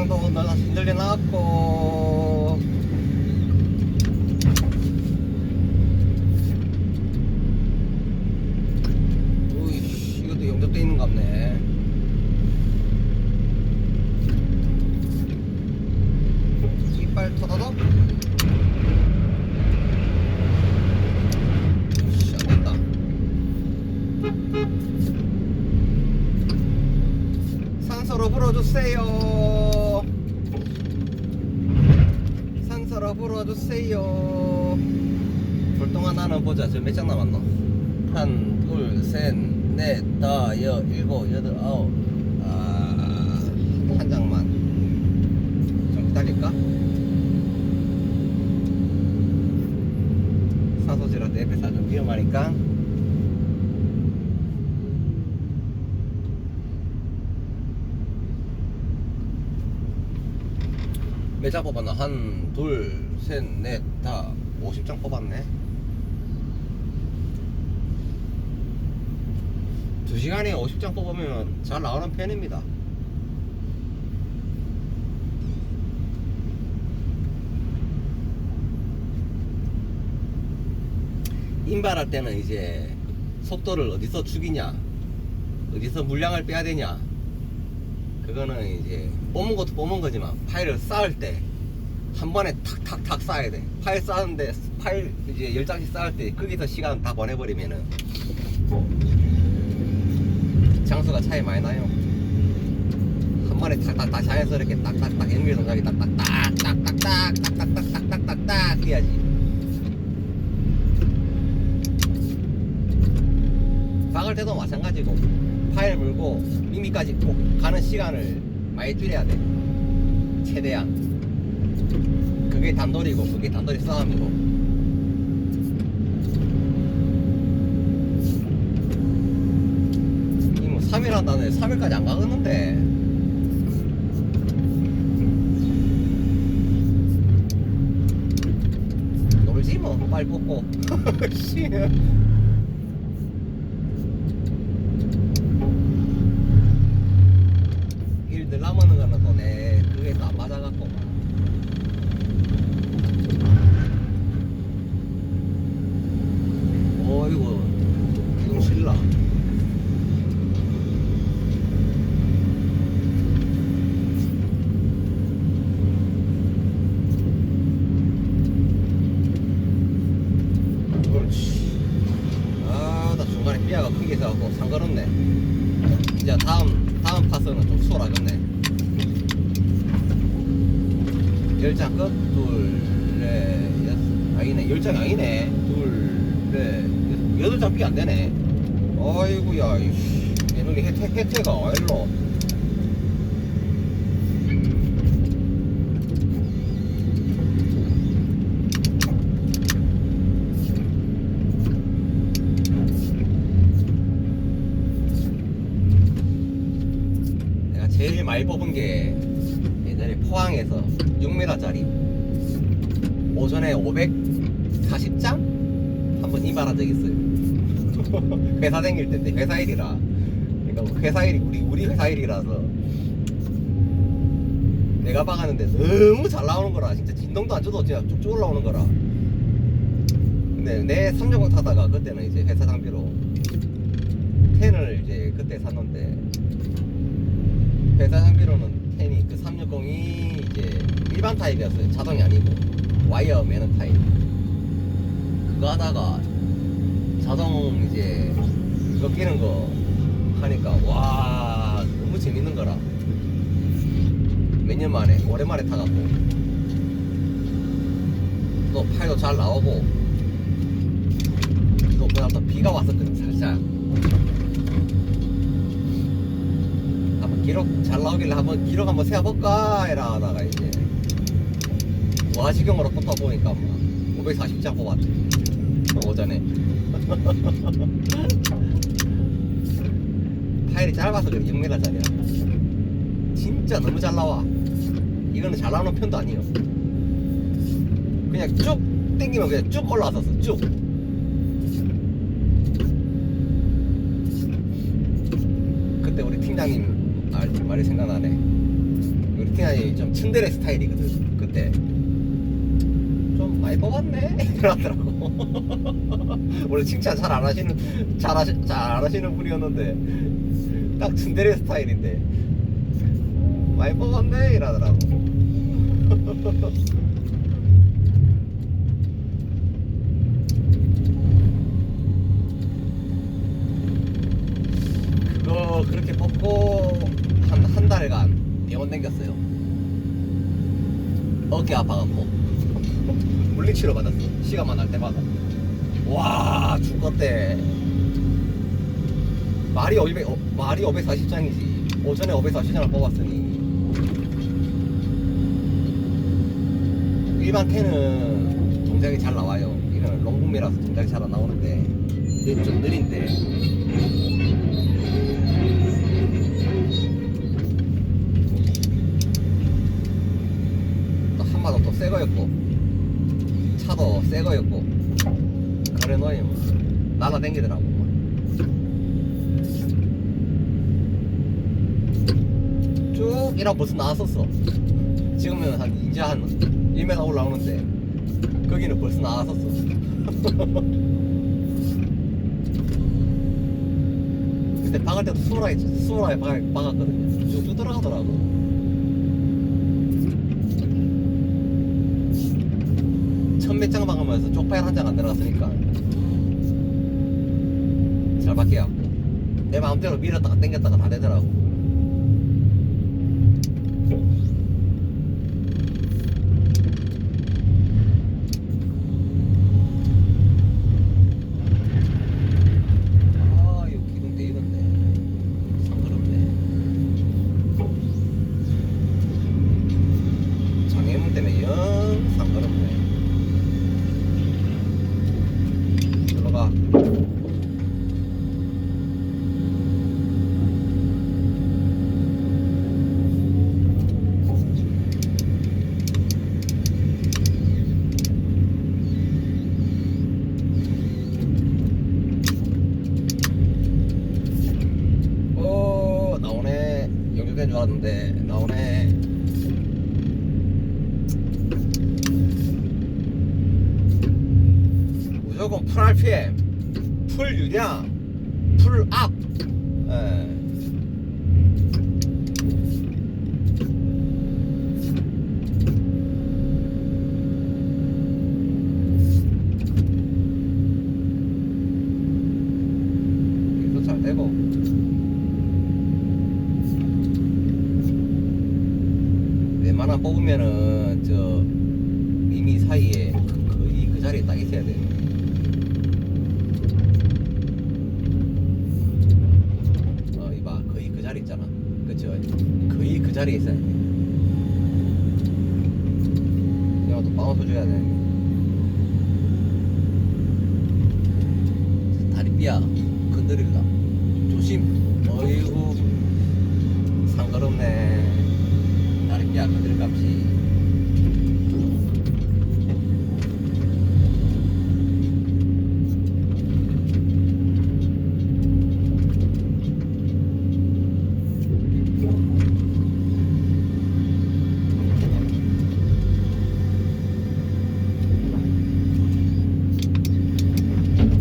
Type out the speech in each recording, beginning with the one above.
차량도 흔들려 나왔고 우이씨 이것도 용접돼 있는 것 같네. 이빨 터다덕. 씨 안된다. 산소로 불어주세요. 산소로 불어주세요. 불똥아 나는 보자. 지금 몇 장 남았노? 한, 둘, 셋, 넷, 다, 여, 일곱, 여덟, 아홉. 한 장만. 좀 기다릴까? 산소지라도 옆에서 좀 위험하니까. 몇 장 뽑았나? 한, 둘, 셋, 넷, 다 50장 뽑았네. 2시간에 50장 뽑으면 잘 나오는 편입니다. 인발할 때는 이제 속도를 어디서 죽이냐, 어디서 물량을 빼야 되냐, 그거는 이제 뽑은 것도 뽑은 거지만 파일을 쌓을 때 한 번에 탁탁탁 쌓아야 돼. 파일 쌓는데 파일 이제 10장씩 쌓을 때 거기서 시간 다 보내버리면은 장수가 차이 많이 나요. 한 번에 탁탁탁 자연스럽게 딱딱딱 엔밀 동작이 딱딱딱딱딱딱딱딱딱딱딱딱 해야지. 박을 때도 마찬가지고 파일 물고 미미까지 꼭 가는 시간을 많이 줄여야 돼. 최대한. 그게 단돌이고 그게 단돌이 싸움이고. 이 뭐 3일 한다는데 3일까지 안 가겠는데. 놀지 뭐 빨리 뽑고. 일들 남는 거는 또 내 그게 또 안 맞아갖고. 어이구 기둥 실라. 그렇지. 나 중간에 삐아가 크게 서갖고 상관없네. 이제 다음 파서는 좀 수월하겠네. 10장 끝. 둘, 넷, 여섯. 아니네. 10장 아니네. 둘, 넷, 8장 삐 안되네. 어이구야 이씨. 얘놈이 혜태가 일로. 내가 제일 많이 뽑은 게 예전에 포항에서 6m짜리 오전에 540장? 한번 이발한 적 있어요. 회사 다닐 때인데 회사 일이라. 그러니까 회사 일이 우리 회사 일이라서 내가 박았는데 너무 잘 나오는 거라. 진짜 진동도 안 줘도 그냥 쭉쭉 올라오는 거라. 근데 내 360 타다가 그때는 이제 회사 장비로 10을 이제 그때 샀는데 회사 장비로는 10이 그 360이 이제 일반 타입이었어요. 자동이 아니고 와이어 매는 타입. 그거 하다가 자동 이제 이거 끼는 거 하니까 와 너무 재밌는 거라. 몇 년 만에 오랜만에 타갖고 또 파일도 잘 나오고 또 그다음부터 비가 왔었거든 살짝. 한번 기록 잘 나오길래 한번 기록 한번 세워볼까 이라 하다가 이제 와시경으로 뽑아보니까 막 540장 뽑았대 오전에. 파일이 짧아서 그래. 6m짜리야. 진짜 너무 잘 나와. 이거는 잘 나오는 편도 아니에요. 그냥 쭉 당기면 그냥 쭉 올라왔었어. 쭉. 그때 우리 팀장님 말이 생각나네. 우리 피팅이 좀 츤데레 스타일이거든. 그때 좀 많이 뽑았네 이러더라고. 원래 칭찬 잘 안 하시는 잘 안 하시는 분이었는데 딱 츤데레 스타일인데 많이 뽑았네 이러더라고. 그거 그렇게 뽑고 한 달간 병원 댕겼어요. 어깨 아파갖고 물리치료 받았어. 시간만 날 때마다. 와 죽겠대. 말이 540장이지. 오전에 540장을 뽑았으니 일반 캔은 동작이 잘 나와요. 이런 롱붐이라서 동작이 잘 안 나오는데 좀 느린데 또 한마도 또 새거였고 차도 새거였고 그래 너희 뭐 날라댕기더라고. 쭉 이랑 벌써 나왔었어. 지금은 이제 한 1m 올라오는데 거기는 벌써 나왔었어. 그때 박을 때도 수월하게 박았거든요. 쭉 들어가더라고. 천몇 장 박으면서 쪽파일 한 장 안 들어갔으니까 잘 박혀갖고 내 마음대로 밀었다가 당겼다가 다 되더라고. 연결된 줄 알았는데 나오네. 무조건 풀 RPM, 풀 유량, 풀 앞. 이거 잘 되고. 웬만하면 뽑으면은 저 미미 사이에 거의 그 자리에 딱 있어야 돼. 이봐 거의 그 자리 있잖아. 그쵸? 거의 그 자리에 있어야 돼. 내가 또 바운스 줘야 돼. 다리삐야 건드리다 조심. 어이구 상가롭네. 다리삐야 건드릴 값이.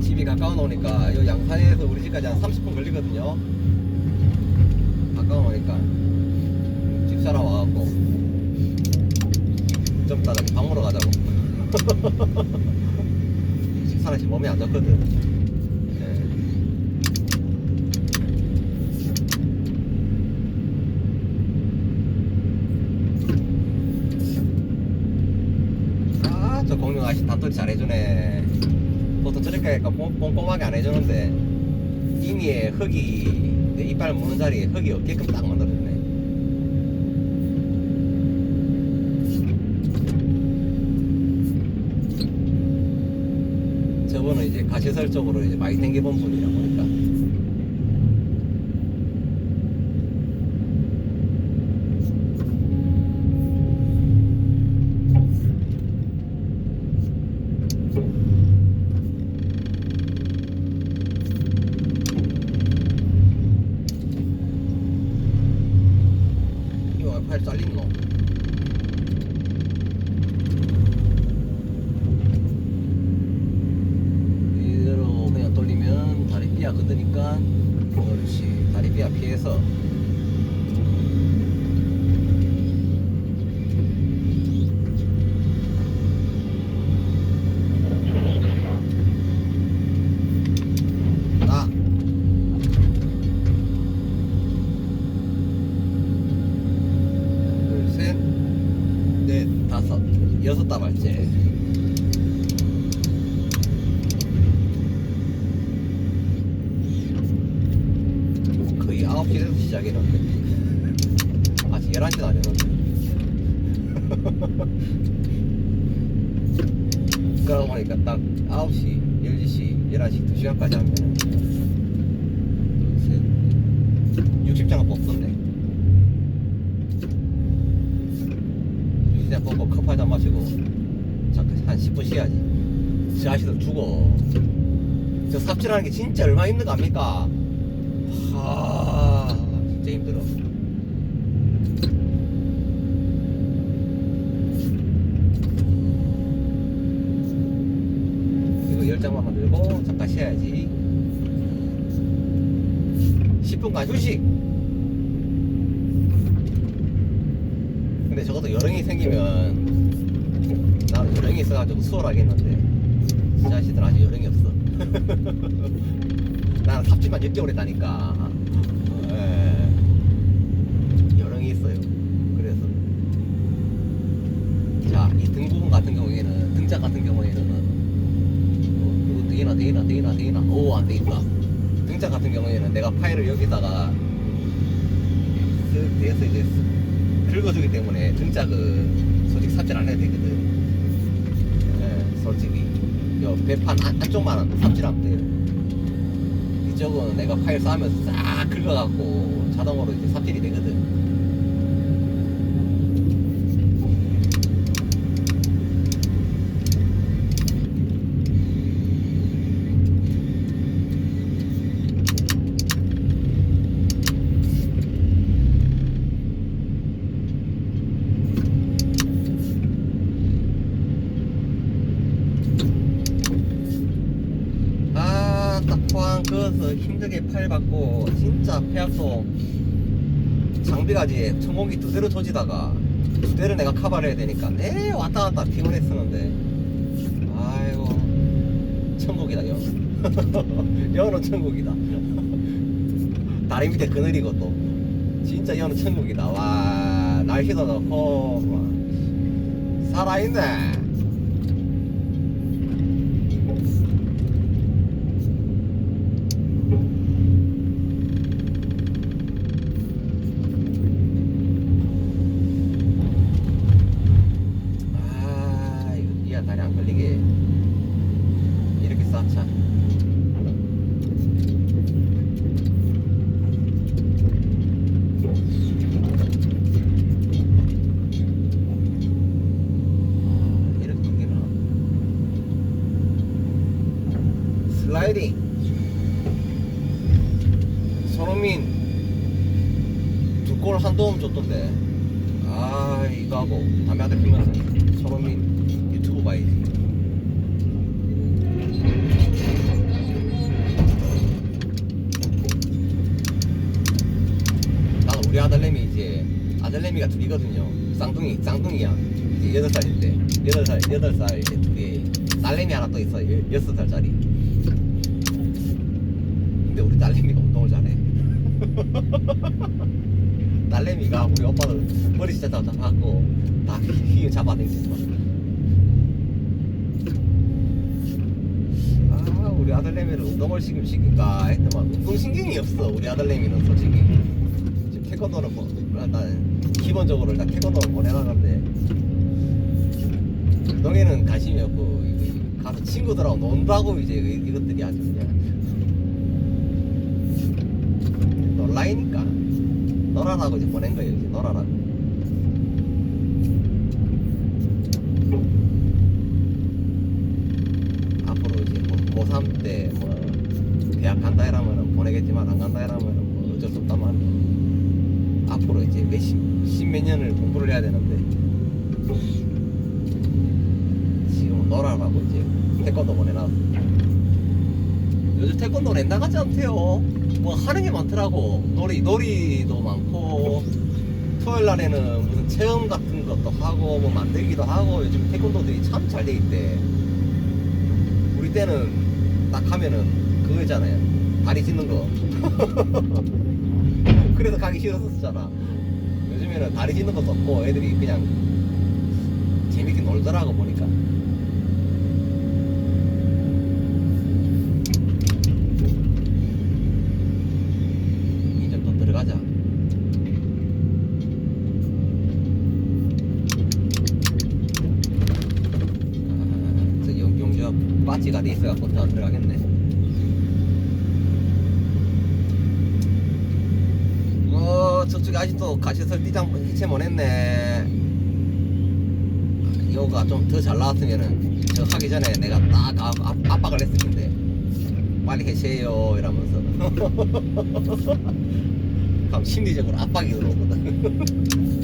집이 가까워 놓으니까 요 양산에서 우리 집까지 한 30분 걸리거든요. 가까워 놓으니까 집사람 와갖고 좀 이따 밥 먹으러 가자고. 집사람 지금 몸이 안 좋거든. 저 공룡 아저씨 단토리 잘해주네. 보통 저렇게 꼼꼼하게 안 해주는데 이미에 흙이 내 이빨 무는 자리에 흙이 없게끔 딱 만들어주네. 저번은 이제 가시설 쪽으로 이제 많이 댕겨본 분이라 보니까. 파일 잘린노? 이대로 그냥 돌리면 다리 삐아 걷으니까 그렇지. 다리 삐아 피해서 나 둘, 셋, 넷, 다섯, 여섯 다발째. 거의 9시에서 시작했는데 아직 11시는 안 했는데 그러고 보니까 딱 9시, 10시, 11시 2시간까지 하면은 60장은 뽑던데 60장 뽑고 컵 한잔 마시고 잠깐 한 10분 쉬어야지. 저 아저씨들 죽어. 저 삽질하는 게 진짜 얼마나 힘든 거 압니까? 진짜 힘들어. 이거 10장만 만들고 잠깐 쉬어야지. 10분간 휴식. 근데 적어도 요령이 생기면 나는 요령이 있어가지고 수월하겠는데 이 자식들 아직 요령이 없어. 나는 삽질만 6개월 했다니까. 요령이 있어요. 그래서 자, 이 등 부분 같은 경우에는 등짝 같은 경우에는 되나 오, 안 되겠다. 등짝 같은 경우에는 내가 파일을 여기다가 쓱 대서 이제 긁어주기 때문에 등짝은 솔직히 삽질 안 해도 되거든. 솔직히 요 배판 안쪽만 삽질하면 돼요. 이쪽은 내가 파일 쌓으면서 싹 긁어갖고 자동으로 이제 삽질이 되거든. 포항 그어서 힘들게 팔 받고 진짜 폐약소 장비가 이제 천공기 2대로 조지다가 2대를 내가 커버를 해야 되니까 내 왔다 갔다 피곤했었는데 아이고 천국이다 영. 영어는 천국이다. 다리 밑에 그늘이고 또 진짜 영어는 천국이다. 와 날씨도 좋고 살아있네. 다리 안 걸리게 이렇게 쌓자. 이렇게 넘기나. 슬라이딩. 손흥민 2골 한 도움 줬던데. 이거 하고 담배 한 대 피면서 손흥민 유튜브 봐야지. 나는 우리 아들내미가 둘이거든요. 쌍둥이야. 이제 8살인데 8살 이제 둘이. 딸내미 하나 또 있어. 6살짜리. 근데 우리 딸내미가 운동을 잘해. 딸내미가 우리 오빠를 머리 진짜 잡아갖고 다 힘 잡아당겼어. 우리 아들내미를 운동을 시킬까 했더만 운동신경이 없어. 우리 아들내미는 솔직히 지금 태권도는 일단 기본적으로 일단 태권도를 보내라는데 운동에는 관심이 없고 가서 친구들하고 논다고 이제 이것들이 아주 그냥 놀라이니까 놀아라고 이제 보낸 거예요. 이제 놀아라고. 앞으로 이제 고3 때 대학 간다 이러면은 보내겠지만 안 간다 이러면은 어쩔 수 없단 말이야. 앞으로 이제 십몇 년을 공부를 해야 되는데 지금 놀아라고 이제 태권도 보내놨어. 요즘 태권도는 옛날 같지 않대요. 뭐 하는 게 많더라고. 놀이도 많고 토요일 날에는 무슨 체험 같은 것도 하고 뭐 만들기도 하고 요즘 태권도들이 참 잘 돼 있대. 우리 때는 딱 하면은 그거 있잖아요. 다리 찢는 거. 그래서 가기 싫었었잖아. 요즘에는 다리 찢는 것도 없고 애들이 그냥 재밌게 놀더라고 보니까. 이제 또 들어가자. 저 용접 빠지가 돼 있어갖고 더 들어가겠네. 저쪽에 아직도 가시설 띠장 이체 못했네. 이거가 좀 더 잘 나왔으면은 저 하기 전에 내가 딱 압박을 했을 텐데 빨리 해체해요 이러면서. 그럼 심리적으로 압박이 들어오거든.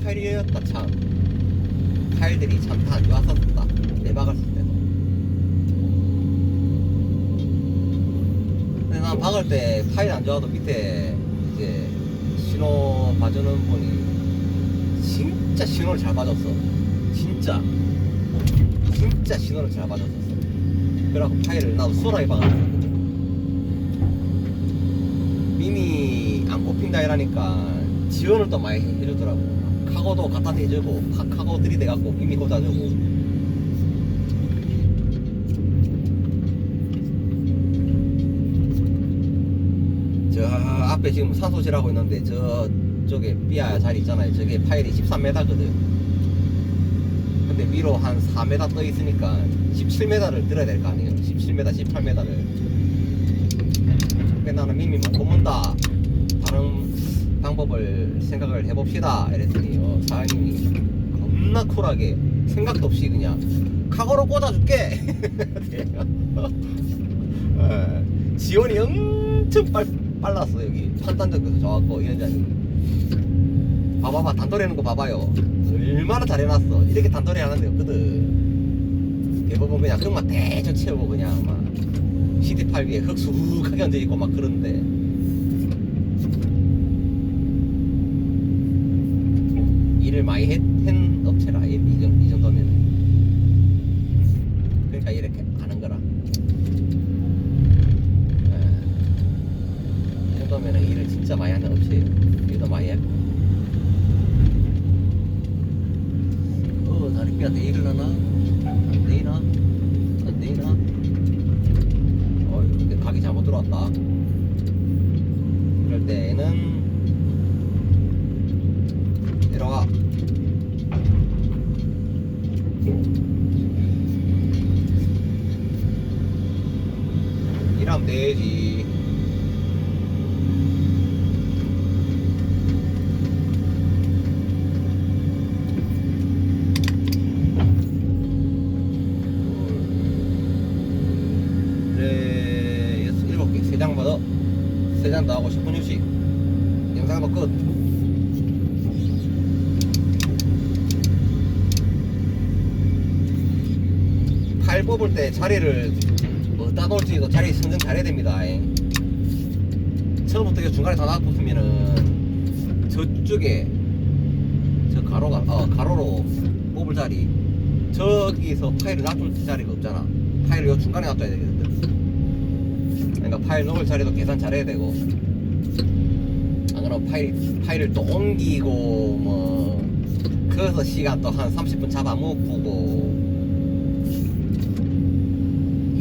파일이었다 참. 파일들이 참 다 안 좋았었다. 내박았을 때도. 근데 난 박을 때 파일 안 좋아도 밑에 이제 신호 봐주는 분이 진짜 신호를 잘 봐줬어. 진짜 신호를 잘 봐줬었어. 그래갖고 파일을 나도 수월하게 박았었거든. 미미 안 꼽힌다 이러니까 지원을 또 많이 해주더라고. 카고도 갖다 대주고 카고 들이대갖고 미미 꽂아주고. 저 앞에 지금 산소실하고 있는데 저쪽에 삐아 자리 있잖아요. 저게 파일이 13m거든. 근데 위로 한 4m 떠 있으니까 17m를 들어야 될 거 아니에요. 17m, 18m를. 근데 나는 미미 못 꼽는다. 다른 방법을 생각을 해봅시다 이랬더니 사장님이 겁나 쿨하게 생각도 없이 그냥 카고로 꽂아줄게. 지원이 엄청 빨랐어. 여기 판단력도 좋았고 위원장이 봐봐봐 단도리 하는 거 봐봐요. 얼마나 잘해놨어. 이렇게 단도리 하는 데 없거든. 대부분 그냥 흙만 대충 채우고 그냥 막 CD8 위에 흙 수북하게 얹어있고 막 그런데 일을 많이 했던 업체라. 이 정도면 그러니까 이렇게 하는 거라. 이 정도면 일을 진짜 많이 하는 업체예요. 일도 많이 했고. 다리뼈 내 일을 하나? 안 되나? 안 되나? 근데 각이 잘못 들어왔다. 이럴 때는 내려가. 일하면 되지. 네, 7개 3장 받아. 3장 더 하고 10분 휴식. 영상도 끝. 팔 뽑을 때 자리를 어디다 놓을지도 자리 선정 잘해야 됩니다. 처음부터 중간에 다 놔뒀으면은 저쪽에 저 가로로 뽑을 자리 저기서 파일을 놔둘 자리가 없잖아. 파일을 요 중간에 놔둬야 되거든. 그러니까 파일 놓을 자리도 계산 잘해야 되고, 안 그러면 파일을 또 옮기고 뭐 그래서 시간 또 한 30분 잡아먹고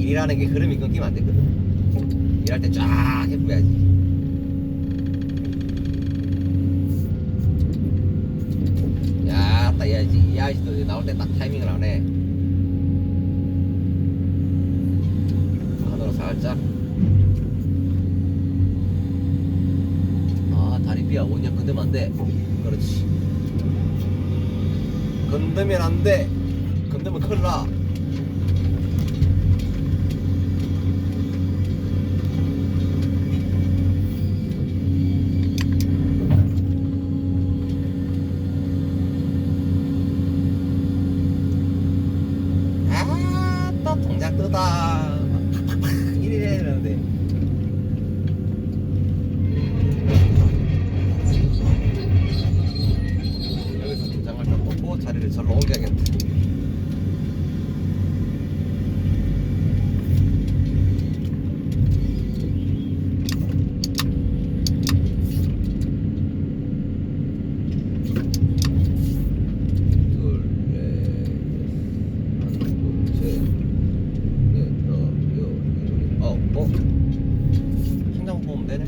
일이라는 게 흐름이 끊기면 안 되거든. 일할 때 쫙 해보야지. 야, 딱 해야지. 이 아저씨도 나올 때 딱 타이밍을 안 해. 안으로 살짝. 아, 다리 삐야. 원형 건드면 안 돼. 그렇지. 건드면 안 돼. 건드면 큰일 나. 아, 또 동작 뜨다. 팍팍팍 이래 이러는데. 여기서 도장을 딱 놓고 자리를 절로 옮겨야겠다. 한 장 뽑으면 되네.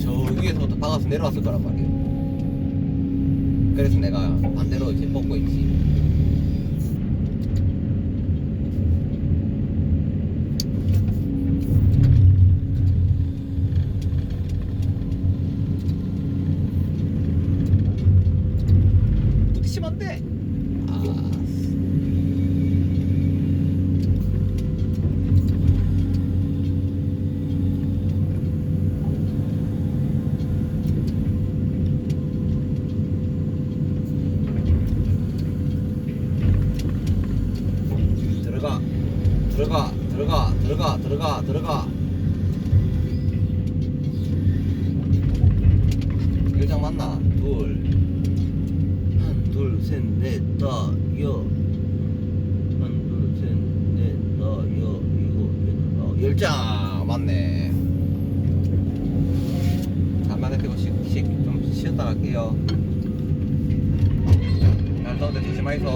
저 위에서부터 박아서 내려왔을 거란 말이에요. 그래서 내가 반대로 이제 뽑고 있지. 부딪히면 안 돼. 아, 들어가, 들어가, 들어가, 들어가, 들어가, 들어가. 1장 맞나? 둘, 셋, 넷, 다, 여. 한, 둘, 셋, 넷, 다, 여, 일곱, 여덟, 10장 맞네. 간만에 피고 좀 쉬었다 갈게요. 날 더운데 조심하이소.